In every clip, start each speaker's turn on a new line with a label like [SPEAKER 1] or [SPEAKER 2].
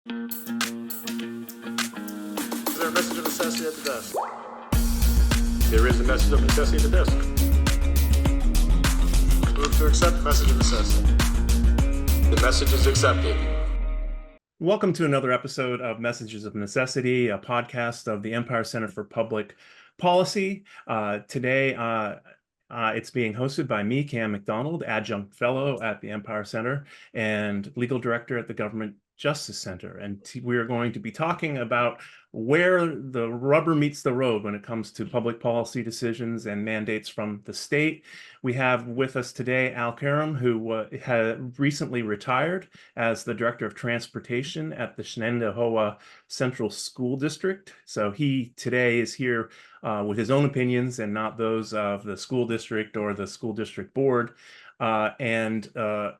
[SPEAKER 1] Is there a message of necessity at the desk? There is a message of necessity at the desk. Move to accept the message of necessity. The message is accepted.
[SPEAKER 2] Welcome to another episode of Messages of Necessity, a podcast of the Empire Center for Public Policy. Today, it's being hosted by me, Cam Macdonald, Adjunct Fellow at the Empire Center and Legal Director at the Government Justice Center. And we're going to be talking about where the rubber meets the road when it comes to public policy decisions and mandates from the state. We have with us today Al Karam, who had recently retired as the Director of Transportation at the Shenendehowa Central School District. So he today is here with his own opinions and not those of the school district or the school district board. Shenendehowa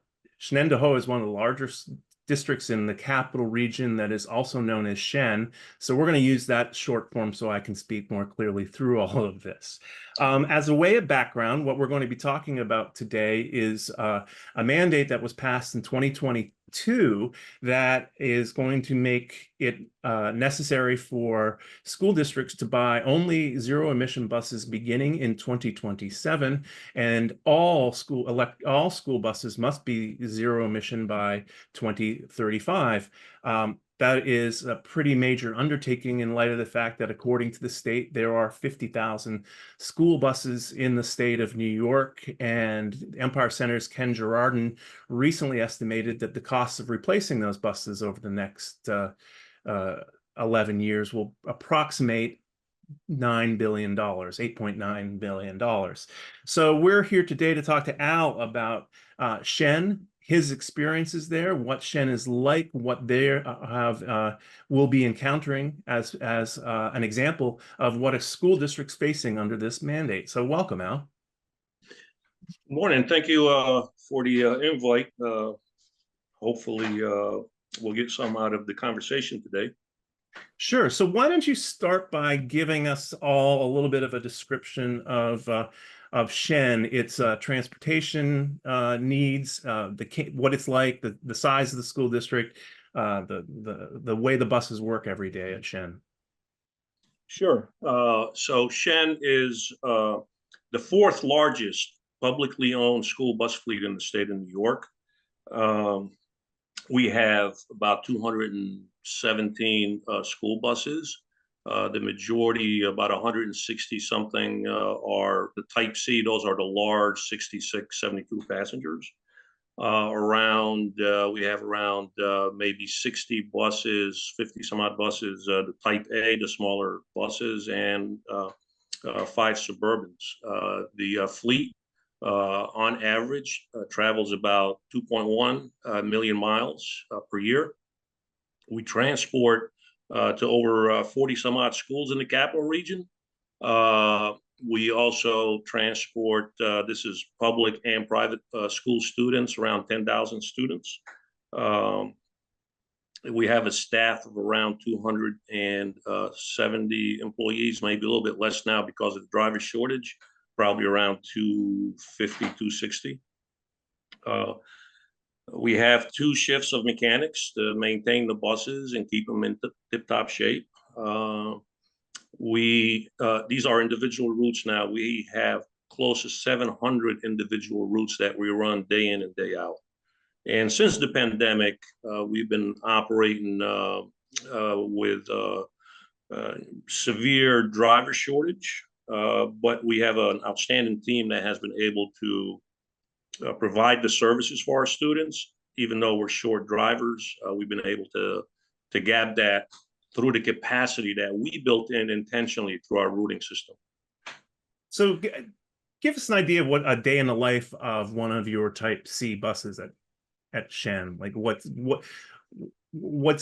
[SPEAKER 2] is one of the largest districts in the capital region that is also known as Shen. So we're going to use that short form so I can speak more clearly through all of this. As a way of background, what we're going to be talking about today is a mandate that was passed in 2022 that is going to make it necessary for school districts to buy only zero-emission buses beginning in 2027, and all school buses must be zero-emission by 2035. That is a pretty major undertaking in light of the fact that, according to the state, there are 50,000 school buses in the state of New York, and Empire Center's Ken Girardin recently estimated that the cost of replacing those buses over the next 11 years will approximate $9 billion, $8.9 billion. So we're here today to talk to Al about Shen, his experiences there, what Shen is like, what they will be encountering as an example of what a school district's facing under this mandate. So welcome, Al.
[SPEAKER 3] Morning. Thank you for the invite. Hopefully we'll get some out of the conversation today.
[SPEAKER 2] Sure. So why don't you start by giving us all a little bit of a description of Shen, its transportation needs, what it's like, the size of the school district, the way the buses work every day at Shen.
[SPEAKER 3] Sure. So Shen is the fourth largest publicly owned school bus fleet in the state of New York. We have about 217 school buses. The majority, about 160 something, are the Type C. Those are the large 66, 72 passengers. We have around maybe 60 buses, 50 some odd buses, the Type A, the smaller buses, and 5 Suburbans. The fleet on average travels about 2.1 million miles per year. We transport to over 40 some odd schools in the capital region. We also transport, this is public and private school students, around 10,000 students. We have a staff of around 270 employees, maybe a little bit less now because of the driver shortage, probably around 250, 260. We have 2 shifts of mechanics to maintain the buses and keep them in tip-top shape. These are individual routes now. We have close to 700 individual routes that we run day in and day out. And since the pandemic, we've been operating with severe driver shortage, but we have an outstanding team that has been able to provide the services for our students. Even though we're short drivers, we've been able to gab that through the capacity that we built in intentionally through our routing system.
[SPEAKER 2] So give us an idea of what a day in the life of one of your Type C buses at Shen, like what's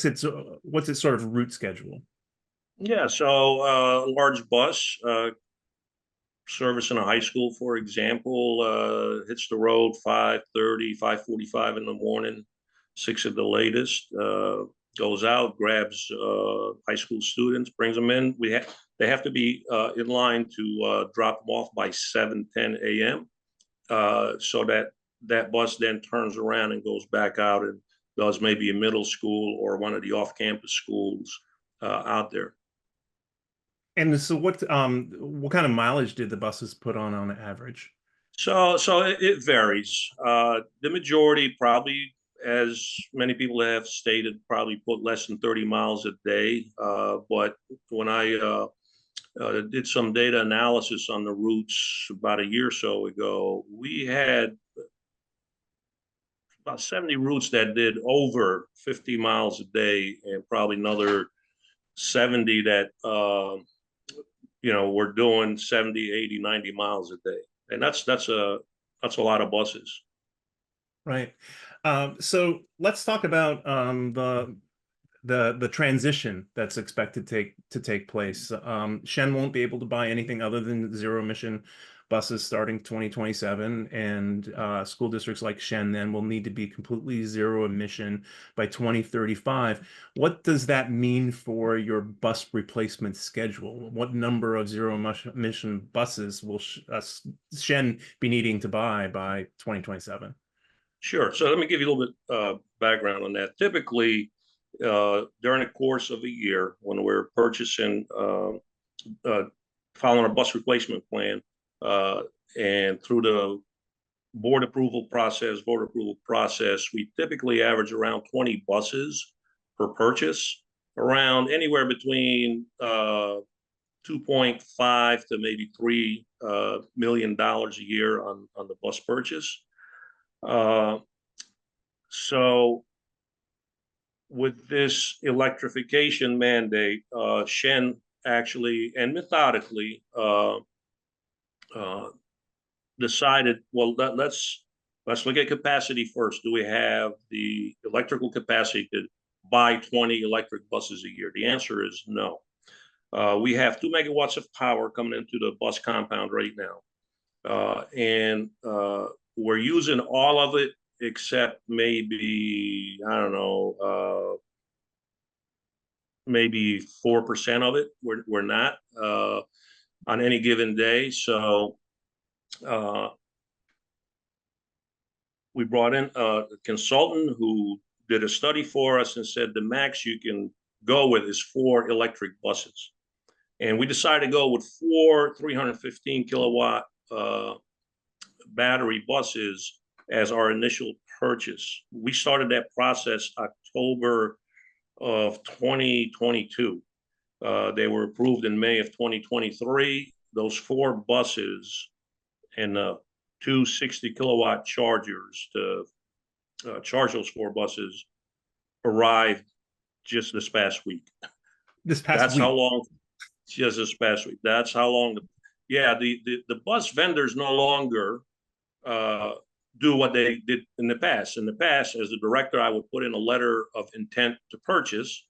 [SPEAKER 2] its sort of route schedule?
[SPEAKER 3] Yeah, so a large bus service in a high school, for example, hits the road 5:30, 5:45 in the morning, 6 at the latest, goes out, grabs high school students, brings them in. They have to be in line to drop them off by 7:10 a.m. So that bus then turns around and goes back out, and does maybe a middle school or one of the off-campus schools out there.
[SPEAKER 2] And so what kind of mileage did the buses put on average?
[SPEAKER 3] So it varies. The majority probably, as many people have stated, probably put less than 30 miles a day. But when I did some data analysis on the routes about a year or so ago, we had about 70 routes that did over 50 miles a day, and probably another 70 that we're doing 70, 80, 90 miles a day. And that's a lot of buses.
[SPEAKER 2] Right. So let's talk about the transition that's expected to take place. Shen won't be able to buy anything other than zero emission buses starting 2027, and school districts like Shen then will need to be completely zero emission by 2035. What does that mean for your bus replacement schedule? What number of zero emission buses will Shen be needing to buy by 2027?
[SPEAKER 3] Sure. So let me give you a little bit background on that. Typically, during the course of a year, when we're purchasing, following a bus replacement plan, and through the board approval process, we typically average around 20 buses per purchase, around anywhere between 2.5 to maybe $3 million a year on the bus purchase. So with this electrification mandate, Shen actually and methodically decided, well, let's look at capacity first. Do we have the electrical capacity to buy 20 electric buses a year? The answer is no. We have 2 megawatts of power coming into the bus compound right now. And we're using all of it except maybe, I don't know, maybe 4% of it. We're not on any given day. So we brought in a consultant who did a study for us and said the max you can go with is 4 electric buses. And we decided to go with 4 315 kilowatt battery buses as our initial purchase. We started that process October of 2022. They were approved in May of 2023. Those 4 buses and 2 60 kilowatt chargers to charge those 4 buses arrived just this past week. That's how long. Just this past week. That's how long. The bus vendors no longer do what they did in the past. In the past, as a director, I would put in a letter of intent to purchase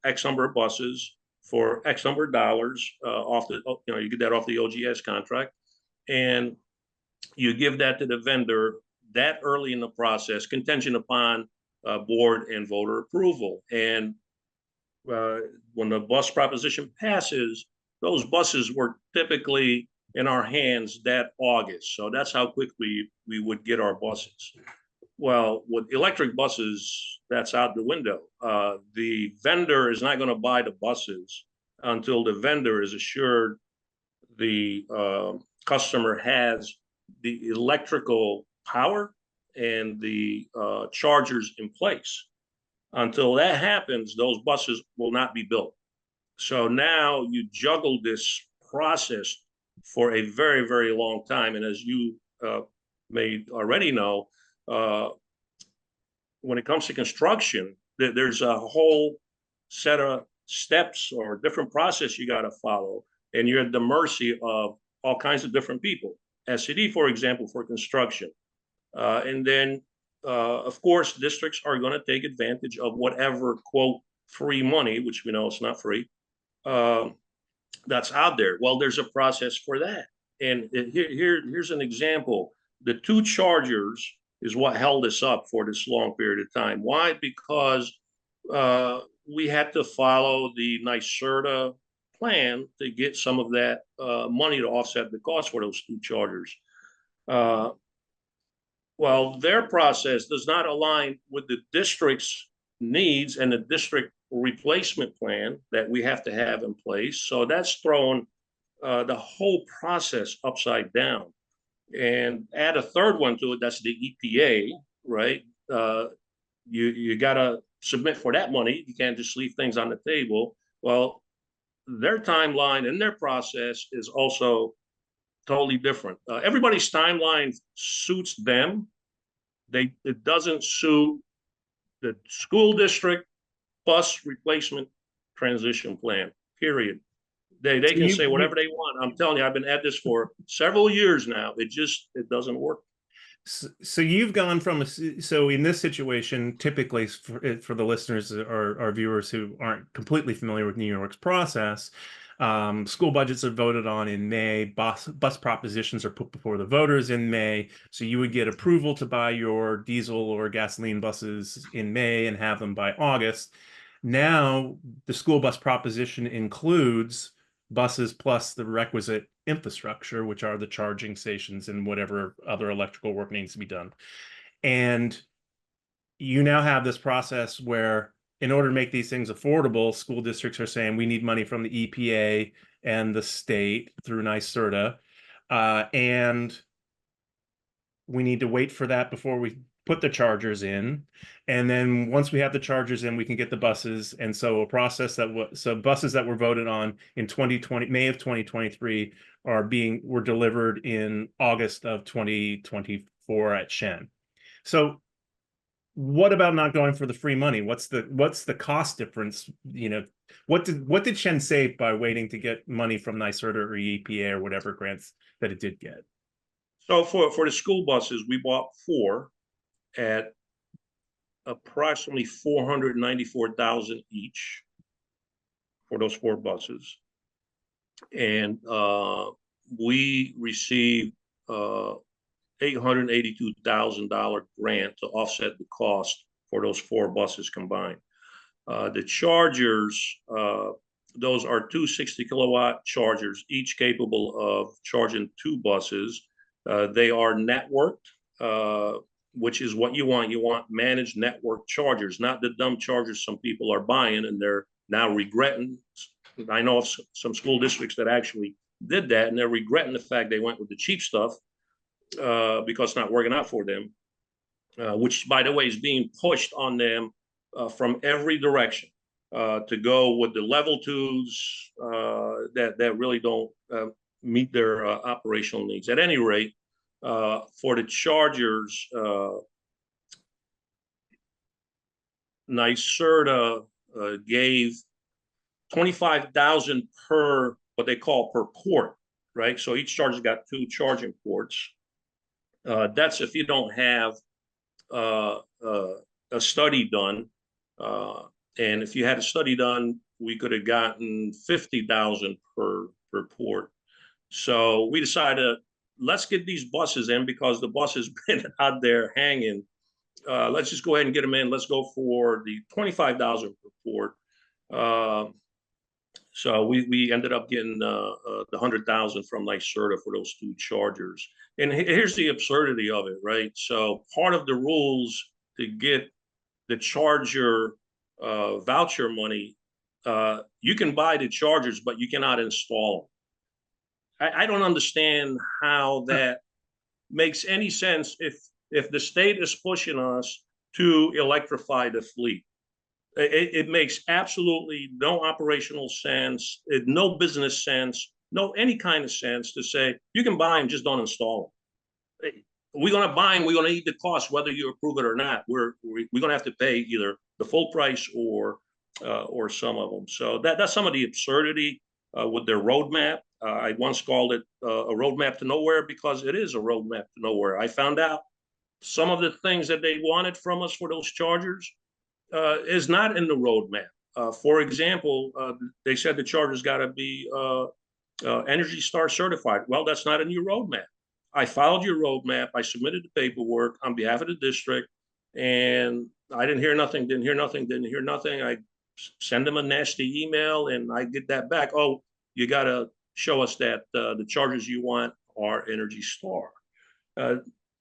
[SPEAKER 3] X number of buses for X number of dollars off the, you get that off the OGS contract, and you give that to the vendor that early in the process, contingent upon board and voter approval. And when the bus proposition passes, those buses were typically in our hands that August. So that's how quickly we would get our buses. Well, with electric buses, that's out the window. The vendor is not going to buy the buses until the vendor is assured the customer has the electrical power and the chargers in place. Until that happens, those buses will not be built. So now you juggle this process for a very, very long time. And as you may already know, when it comes to construction, there's a whole set of steps or different process you got to follow. And you're at the mercy of all kinds of different people. SCD, for example, for construction. And then of course, districts are going to take advantage of whatever, quote, free money, which we know it's not free, that's out there. Well, there's a process for that. And here's an example. The 2 chargers is what held us up for this long period of time. Why? Because we had to follow the NYSERDA plan to get some of that money to offset the cost for those 2 chargers. Well, their process does not align with the district's needs and the district replacement plan that we have to have in place. So that's thrown the whole process upside down. And add a third one to it, that's the EPA, right? You got to submit for that money. You can't just leave things on the table. Well, their timeline and their process is also totally different. Everybody's timeline suits them. It doesn't suit the school district bus replacement transition plan, period. They can say whatever they want. I'm telling you, I've been at this for several years now. It doesn't work.
[SPEAKER 2] So you've gone from so in this situation, typically for the listeners or our viewers who aren't completely familiar with New York's process, school budgets are voted on in May. Bus propositions are put before the voters in May. So you would get approval to buy your diesel or gasoline buses in May and have them by August. Now the school bus proposition includes buses plus the requisite infrastructure, which are the charging stations and whatever other electrical work needs to be done. And you now have this process where, in order to make these things affordable, school districts are saying we need money from the EPA and the state through NYSERDA, and we need to wait for that before we put the chargers in. And then once we have the chargers in, we can get the buses. And so a process so buses that were voted on in May of 2023 were delivered in August of 2024 at Shen. So what about not going for the free money? What's the cost difference? What did Shen save by waiting to get money from NYSERDA or EPA or whatever grants that it did get?
[SPEAKER 3] So for the school buses, we bought 4 at approximately $494,000 each for those 4 buses, and we received $882,000 grant to offset the cost for those 4 buses combined. The chargers, those are 2 60-kilowatt chargers, each capable of charging 2 buses. They are networked, which is what you want. You want managed network chargers, not the dumb chargers some people are buying and they're now regretting. I know of some school districts that actually did that, and they're regretting the fact they went with the cheap stuff because it's not working out for them, which, by the way, is being pushed on them from every direction to go with the level 2s that really don't meet their operational needs. At any rate, for the chargers, NYSERDA gave $25,000 per what they call per port, right? So each charger's got 2 charging ports. That's if you don't have a study done, and if you had a study done, we could have gotten $50,000 per port. So we decided, let's get these buses in because the bus has been out there hanging. Let's just go ahead and get them in. Let's go for the $25,000 per port. So we ended up getting the $100,000 from NYSERDA for those 2 chargers. And here's the absurdity of it, right? So part of the rules to get the charger voucher money, you can buy the chargers, but you cannot install them. I don't understand how that makes any sense if the state is pushing us to electrify the fleet. It makes absolutely no operational sense, no business sense, no any kind of sense to say you can buy them, just don't install them. We're going to buy them, we're going to eat the cost whether you approve it or not. We're going to have to pay either the full price or some of them. So that's some of the absurdity with their roadmap. I once called it a roadmap to nowhere because it is a roadmap to nowhere. I found out some of the things that they wanted from us for those chargers is not in the roadmap. For example, they said the chargers got to be Energy Star certified. Well, that's not in your roadmap. I followed your roadmap. I submitted the paperwork on behalf of the district, and I didn't hear nothing. I send them a nasty email, and I get that back. Oh, you got to show us that the chargers you want are Energy Star.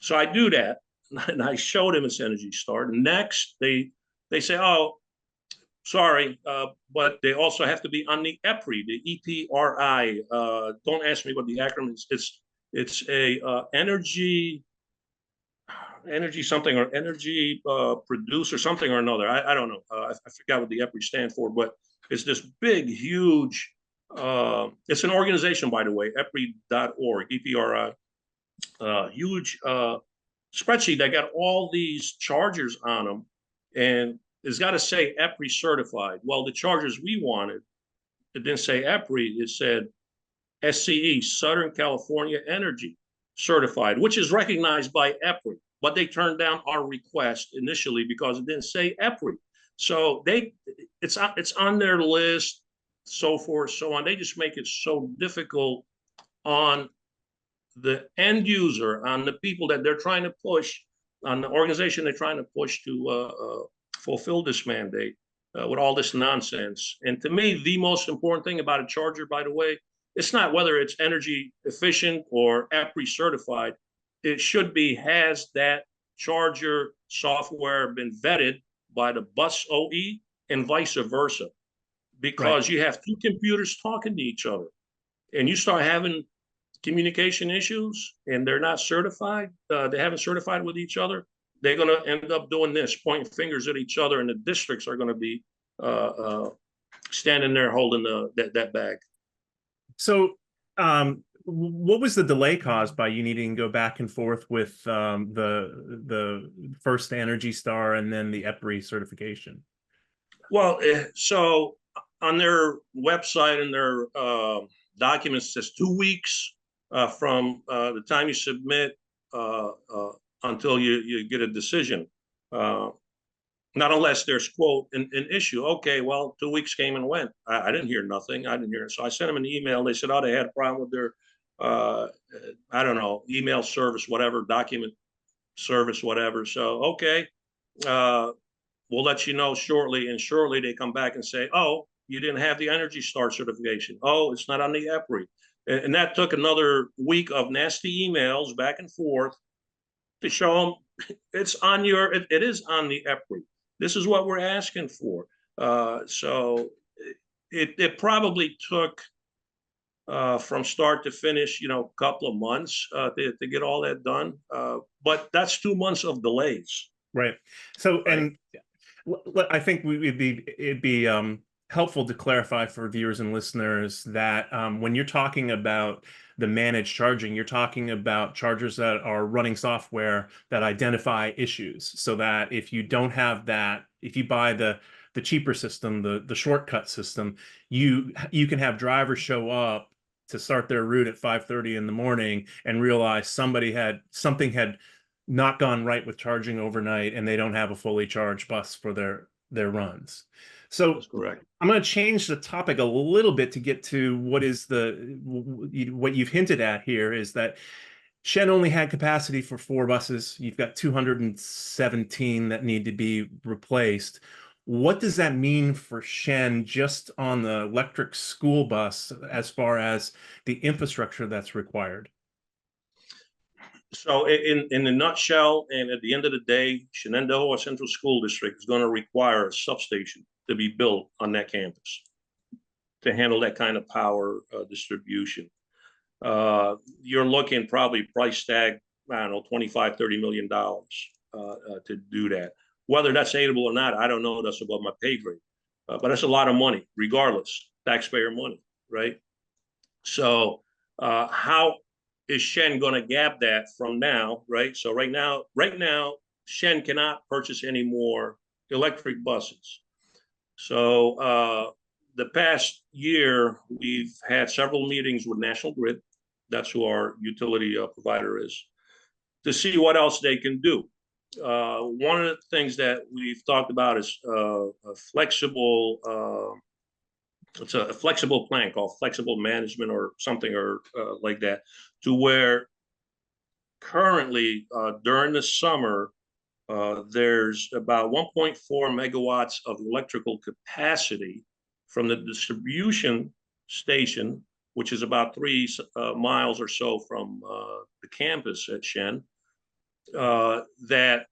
[SPEAKER 3] So I do that. and I showed him its Energy Star. Next, they say, oh, sorry, but they also have to be on the EPRI, the EPRI. Don't ask me what the acronym is. It's a energy something or energy producer something or another. I don't know. I forgot what the EPRI stand for, but it's this big, huge. It's an organization, by the way, EPRI.org, EPRI. Huge spreadsheet that got all these chargers on them, and it's got to say EPRI certified. Well, the chargers we wanted, it didn't say EPRI. It said SCE, Southern California Energy certified, which is recognized by EPRI. But they turned down our request initially because it didn't say EPRI. So it's on their list, so forth, so on. They just make it so difficult on the end user, on the people that they're trying to push, on the organization they're trying to push to fulfill this mandate with all this nonsense. And to me, the most important thing about a charger, by the way, it's not whether it's energy efficient or EPRI certified. It should be, has that charger software been vetted by the bus OE and vice versa? Because you have two computers talking to each other and you start having communication issues and they're not certified, they haven't certified with each other, they're going to end up doing this, pointing fingers at each other, and the districts are going to be standing there holding that bag.
[SPEAKER 2] So what was the delay caused by you needing to go back and forth with the first Energy Star and then the EPRI certification?
[SPEAKER 3] Well, so on their website and their documents, it says 2 weeks from the time you submit until you get a decision. Not unless there's, quote, an issue. Okay, well, 2 weeks came and went. I didn't hear nothing. I didn't hear it. So I sent them an email. They said, oh, they had a problem with their, I don't know, email service, whatever, document service, whatever. So, okay, we'll let you know shortly. And shortly they come back and say, oh, you didn't have the Energy Star certification. Oh, it's not on the EPRI. And that took another week of nasty emails back and forth to show them it's on your, it is on the EPRI. This is what we're asking for. So it probably took from start to finish, a couple of months to get all that done. But that's 2 months of delays.
[SPEAKER 2] Right. So, and I think it'd be helpful to clarify for viewers and listeners that when you're talking about the managed charging, you're talking about chargers that are running software that identify issues, so that if you don't have that, if you buy the cheaper system, the shortcut system, you can have drivers show up to start their route at 5:30 in the morning and realize something had not gone right with charging overnight, and they don't have a fully charged bus for their runs. So
[SPEAKER 3] that's correct.
[SPEAKER 2] I'm going to change the topic a little bit to get to what you've hinted at here, is that Shen only had capacity for 4 buses. You've got 217 that need to be replaced. What does that mean for Shen just on the electric school bus as far as the infrastructure that's required?
[SPEAKER 3] So in a nutshell, and at the end of the day, Shenendehowa Central School District is going to require a substation to be built on that campus to handle that kind of power distribution. You're looking probably price tag, I don't know, $25–30 million to do that. Whether that's aidable or not, I don't know. That's above my pay grade. But that's a lot of money, regardless, taxpayer money, right? So how is Shen going to gap that from now, right? So right now, Shen cannot purchase any more electric buses. So the past year, we've had several meetings with National Grid, that's who our utility provider is, to see what else they can do. One of the things that we've talked about is a flexible, it's a flexible plan called flexible management or something or like that, to where currently during the summer, there's about 1.4 megawatts of electrical capacity from the distribution station, which is about 3 miles or so from the campus at Shen. that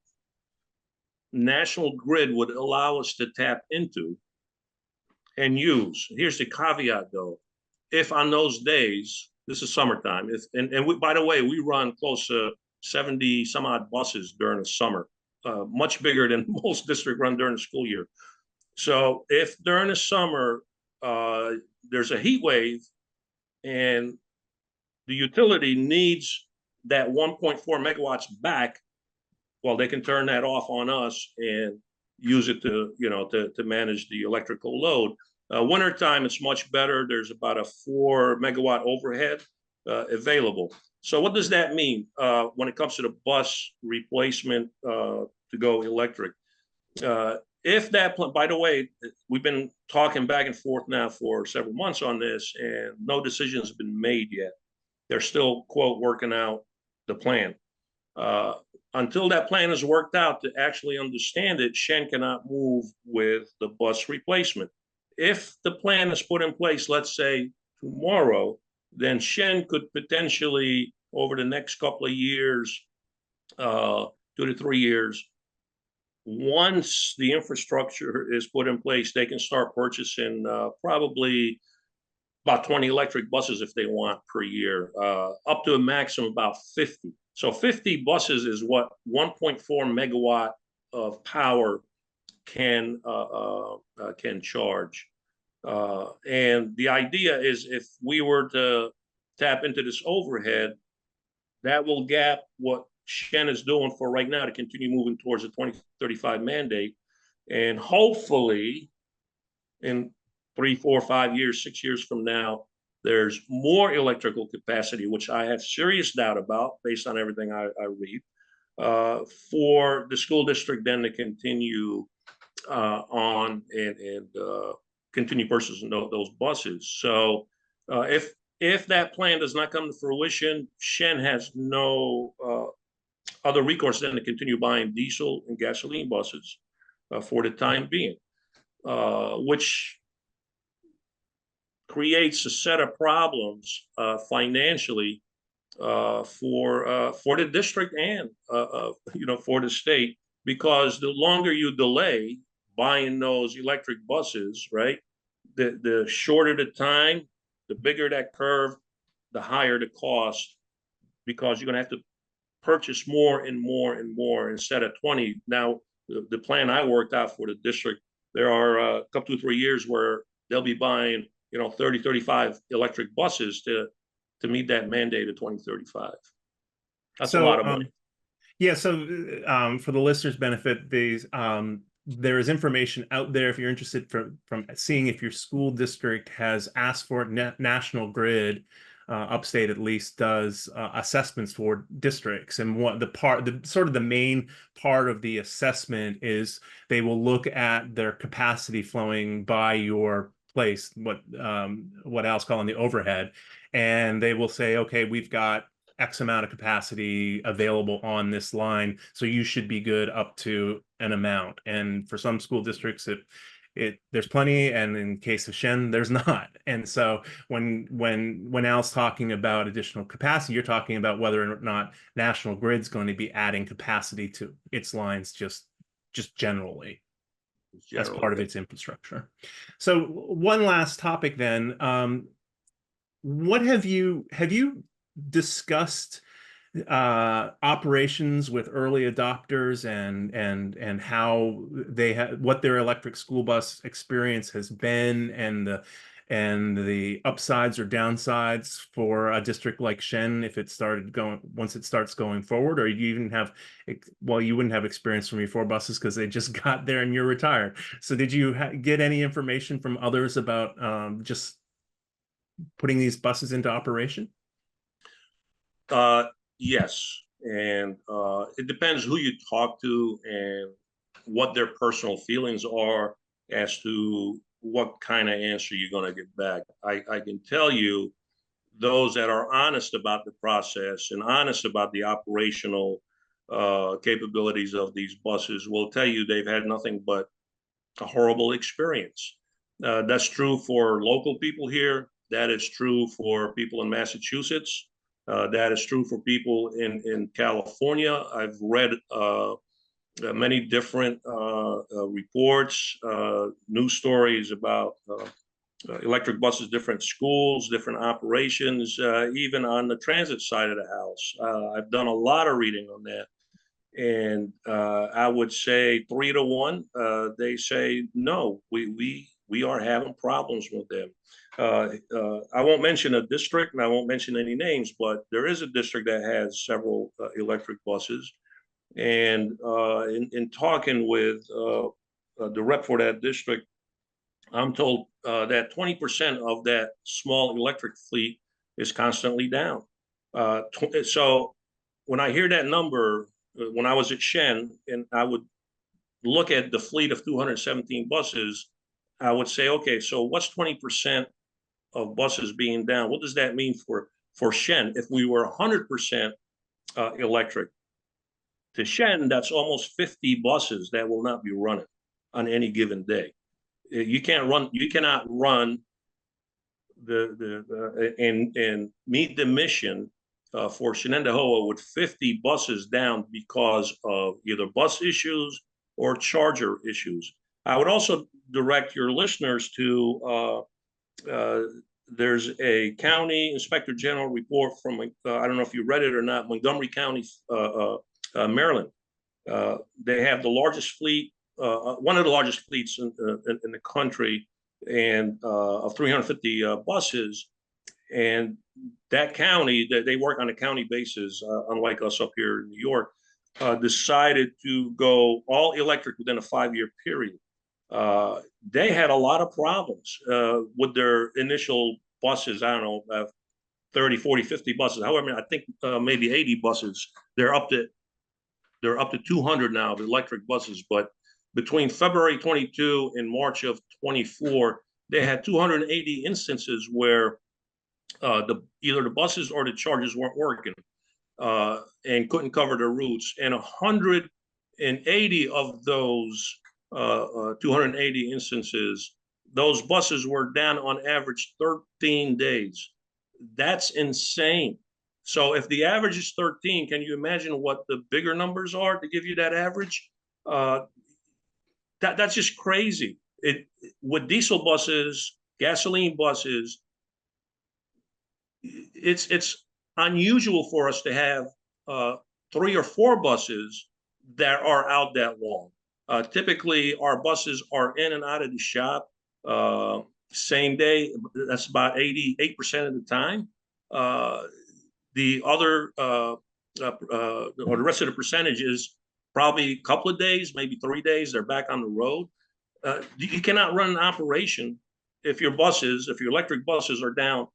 [SPEAKER 3] National Grid would allow us to tap into and use. Here's the caveat, though. If on those days, this is summertime, by the way, we run close to 70 some odd buses during the summer, much bigger than most districts run during the school year. So if during the summer there's a heat wave and the utility needs that 1.4 megawatts back, well, they can turn that off on us and use it to manage the electrical load. Wintertime, it's much better. There's about a 4 megawatt overhead available. So what does that mean when it comes to the bus replacement to go electric? If that, by the way, we've been talking back and forth now for several months on this, and no decision has been made yet. They're still, quote, working out the plan. Until that plan is worked out to actually understand it, Shen cannot move with the bus replacement. If the plan is put in place, let's say tomorrow, then Shen could potentially, over the next couple of years, 2 to 3 years, once the infrastructure is put in place, they can start purchasing probably about 20 electric buses if they want per year, up to a maximum about 50. So 50 buses is what 1.4 megawatt of power can charge. And the idea is if we were to tap into this overhead, that will gap what Shen is doing for right now to continue moving towards the 2035 mandate. And hopefully in 3, 4, 5 years, 6 years from now, there's more electrical capacity, which I have serious doubt about based on everything I read, for the school district then to continue on and continue purchasing those buses. So if that plan does not come to fruition, Shen has no other recourse than to continue buying diesel and gasoline buses for the time being, which creates a set of problems financially for the district and for the state, because the longer you delay buying those electric buses, right, the shorter the time, the bigger that curve, the higher the cost, because you're going to have to purchase more and more and more instead of 20. Now, the plan I worked out for the district, there are a couple, 2, 3 years where they'll be buying 30, 35 electric buses to meet that mandate of 2035. That's a lot of money.
[SPEAKER 2] Yeah. So for the listeners' benefit, there is information out there if you're interested from seeing if your school district has asked for it. National Grid, upstate at least, does assessments for districts, and what the main part of the assessment is they will look at their capacity flowing by your place, what Al's calling the overhead, and they will say, okay, we've got X amount of capacity available on this line, so you should be good up to an amount. And for some school districts, there's plenty, and in case of Shen, there's not. And so when Al's talking about additional capacity, you're talking about whether or not National Grid's going to be adding capacity to its lines just generally as part of its infrastructure. So one last topic then. What have you discussed operations with early adopters and how what their electric school bus experience has been, and the upsides or downsides for a district like Shen once it starts going forward? Or you even have, well, you wouldn't have experience from your 4 buses because they just got there and you're retired. So did you get any information from others about just putting these buses into operation?
[SPEAKER 3] Yes, and it depends who you talk to and what their personal feelings are as to what kind of answer you're going to get back. I can tell you, those that are honest about the process and honest about the operational capabilities of these buses will tell you they've had nothing but a horrible experience. That's true for local people here. That is true for people in Massachusetts. That is true for people in California. I've read many different reports, news stories about electric buses, different schools, different operations, even on the transit side of the house. I've done a lot of reading on that. And I would say 3-1. They say no. We are having problems with them. I won't mention a district, and I won't mention any names, but there is a district that has several electric buses. And in talking with the rep for that district, I'm told that 20% of that small electric fleet is constantly down. So when I hear that number, when I was at Shen, and I would look at the fleet of 217 buses, I would say, okay, so what's 20% of buses being down? What does that mean for Shen? If we were 100% electric, to Shen, that's almost 50 buses that will not be running on any given day. You cannot run and meet the mission for Shenendehowa with 50 buses down because of either bus issues or charger issues. I would also direct your listeners to there's a county inspector general report from I don't know if you read it or not, Montgomery County, Maryland. They have the largest fleet, one of the largest fleets in the country, and of 350 buses. And that county, they work on a county basis, unlike us up here in New York, decided to go all electric within a 5-year period. They had a lot of problems with their initial buses. I don't know, 30, 40, 50 buses. However, I think maybe 80 buses. They're up to 200 now, the electric buses. But between February 22 and March of 24, they had 280 instances where either the buses or the chargers weren't working and couldn't cover their routes. And 180 of those 280 instances, those buses were down on average 13 days. That's insane. So if the average is 13, can you imagine what the bigger numbers are to give you that average? That's just crazy. With diesel buses, gasoline buses, it's unusual for us to have 3 or 4 buses that are out that long. Typically, our buses are in and out of the shop same day. That's about 88% of the time. The other or the rest of the percentage is probably a couple of days, maybe 3 days. They're back on the road. You cannot run an operation if your electric buses are down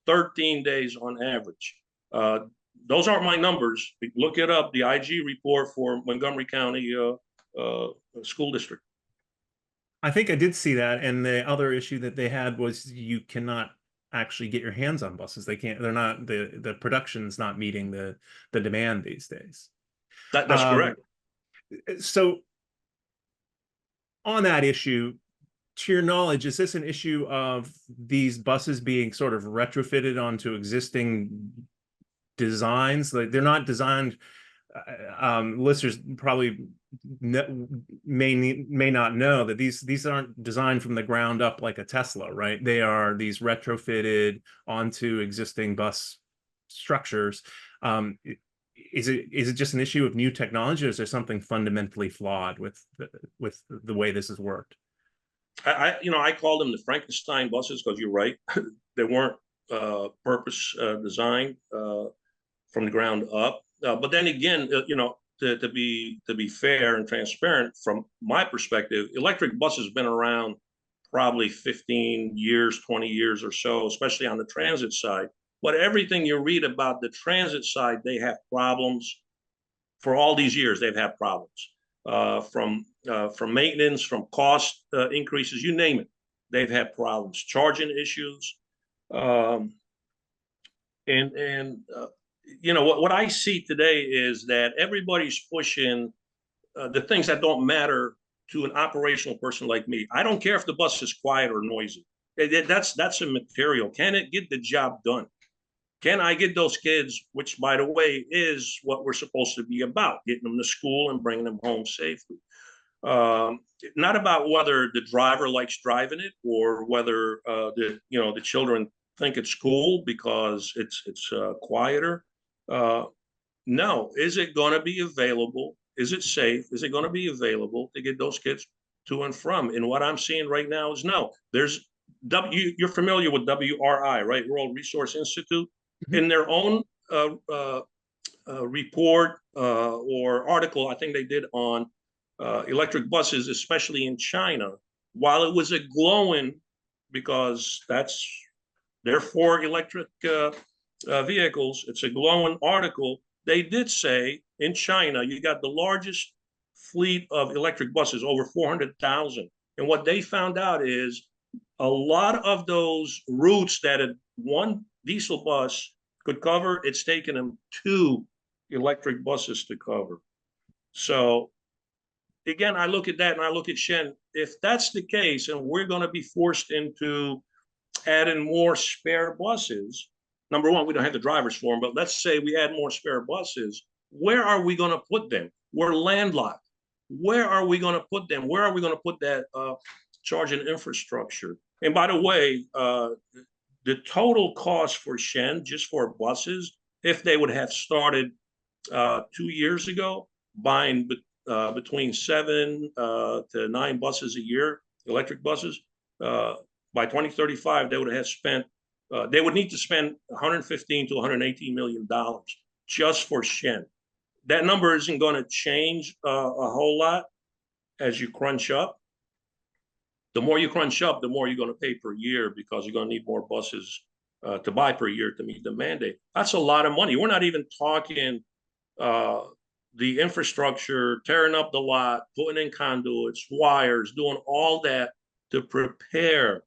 [SPEAKER 3] 13 days on average. Those aren't my numbers. Look it up, the IG report for Montgomery County School District.
[SPEAKER 2] I think I did see that. And the other issue that they had was you cannot actually get your hands on buses. They're not, the production's not meeting the demand these days.
[SPEAKER 3] That's correct.
[SPEAKER 2] So on that issue, to your knowledge, is this an issue of these buses being sort of retrofitted onto existing designs? Like they're not designed, listeners probably may not know that these aren't designed from the ground up like a Tesla, right? They are these retrofitted onto existing bus structures. Is it just an issue of new technology, or is there something fundamentally flawed with the way this has worked?
[SPEAKER 3] I call them the Frankenstein buses because you're right. They weren't purpose designed from the ground up. But then again, to be fair and transparent, from my perspective, electric buses have been around probably 15 years, 20 years or so, especially on the transit side. But everything you read about the transit side, they have problems. For all these years, they've had problems. From maintenance, from cost increases, you name it, they've had problems. Charging issues, what I see today is that everybody's pushing the things that don't matter to an operational person like me. I don't care if the bus is quiet or noisy. That's immaterial. Can it get the job done? Can I get those kids, which, by the way, is what we're supposed to be about, getting them to school and bringing them home safely. Not about whether the driver likes driving it or whether the children think it's cool because it's quieter. No, is it going to be available? Is it safe? Is it going to be available to get those kids to and from? And what I'm seeing right now is no. You're familiar with WRI, right? World Resource Institute. Mm-hmm. In their own report or article, I think they did on electric buses, especially in China, while it was a glowing, because they're for electric vehicles, it's a glowing article. They did say in China, you got the largest fleet of electric buses, over 400,000. And what they found out is a lot of those routes that one diesel bus could cover, it's taken them 2 electric buses to cover. So again, I look at that and I look at Shen. If that's the case, and we're going to be forced into adding more spare buses, number one, we don't have the drivers for them, but let's say we add more spare buses, where are we going to put them? We're landlocked. Where are we going to put them? Where are we going to put that charging infrastructure? And by the way, the total cost for Shen, just for buses, if they would have started 2 years ago, buying between 7 to 9 buses a year, electric buses, by 2035, they would have spent, they would need to spend $115 to $118 million just for Shen. That number isn't going to change a whole lot as you crunch up. The more you crunch up, the more you're going to pay per year, because you're going to need more buses to buy per year to meet the mandate. That's a lot of money. We're not even talking the infrastructure, tearing up the lot, putting in conduits, wires, doing all that to prepare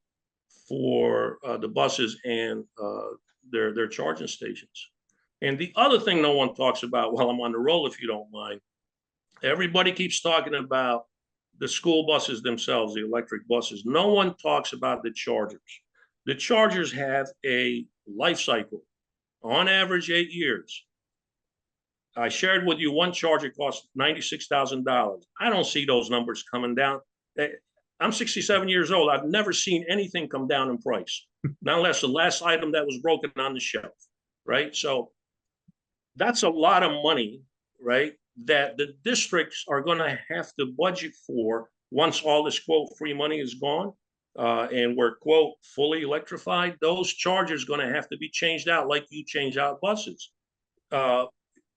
[SPEAKER 3] for the buses and their charging stations. And the other thing no one talks about while I'm on the roll, if you don't mind, everybody keeps talking about the school buses themselves, the electric buses. No one talks about the chargers. The chargers have a life cycle, on average 8 years. I shared with you one charger costs $96,000. I don't see those numbers coming down. I'm 67 years old. I've never seen anything come down in price, not unless the last item that was broken on the shelf, right? So that's a lot of money, right, that the districts are going to have to budget for once all this, quote, free money is gone and we're, quote, fully electrified. Those chargers are going to have to be changed out like you change out buses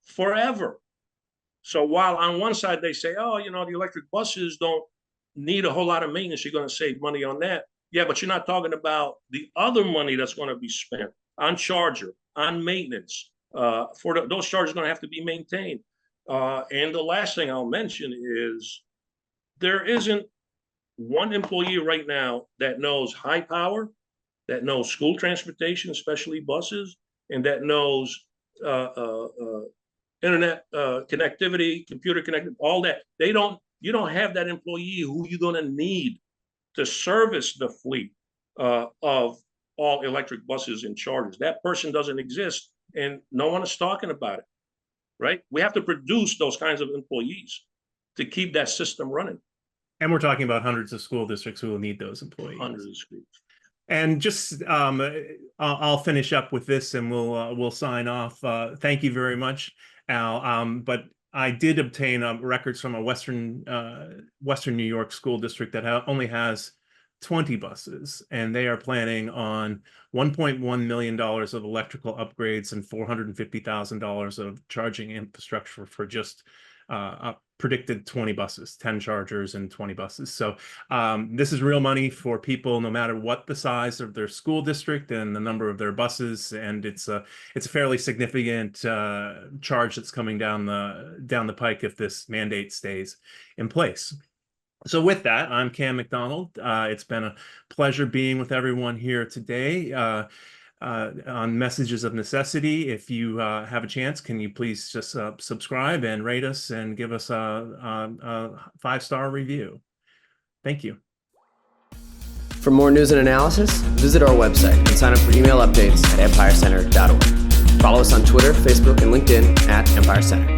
[SPEAKER 3] forever. So while on one side they say, oh, the electric buses don't need a whole lot of maintenance, you're going to save money on that. Yeah, but you're not talking about the other money that's going to be spent on charger, on maintenance. Those chargers are going to have to be maintained. And the last thing I'll mention is there isn't one employee right now that knows high power, that knows school transportation, especially buses, and that knows internet connectivity, computer connectivity, all that. You don't have that employee who you're going to need to service the fleet of all electric buses and chargers. That person doesn't exist, and no one is talking about it, right? We have to produce those kinds of employees to keep that system running.
[SPEAKER 2] And we're talking about hundreds of school districts who will need those employees.
[SPEAKER 3] Hundreds of schools.
[SPEAKER 2] And just I'll finish up with this, and we'll sign off. Thank you very much, Al. But I did obtain records from a Western New York school district that only has 20 buses, and they are planning on $1.1 million of electrical upgrades and $450,000 of charging infrastructure for just predicted 20 buses, 10 chargers and 20 buses. So this is real money for people, no matter what the size of their school district and the number of their buses. And it's a fairly significant charge that's coming down the pike if this mandate stays in place. So with that, I'm Cam Macdonald. It's been a pleasure being with everyone here today on Messages of Necessity. If you have a chance, can you please just subscribe and rate us and give us a 5-star review? Thank you.
[SPEAKER 4] For more news and analysis, visit our website and sign up for email updates at empirecenter.org. Follow us on Twitter, Facebook, and LinkedIn at Empire Center.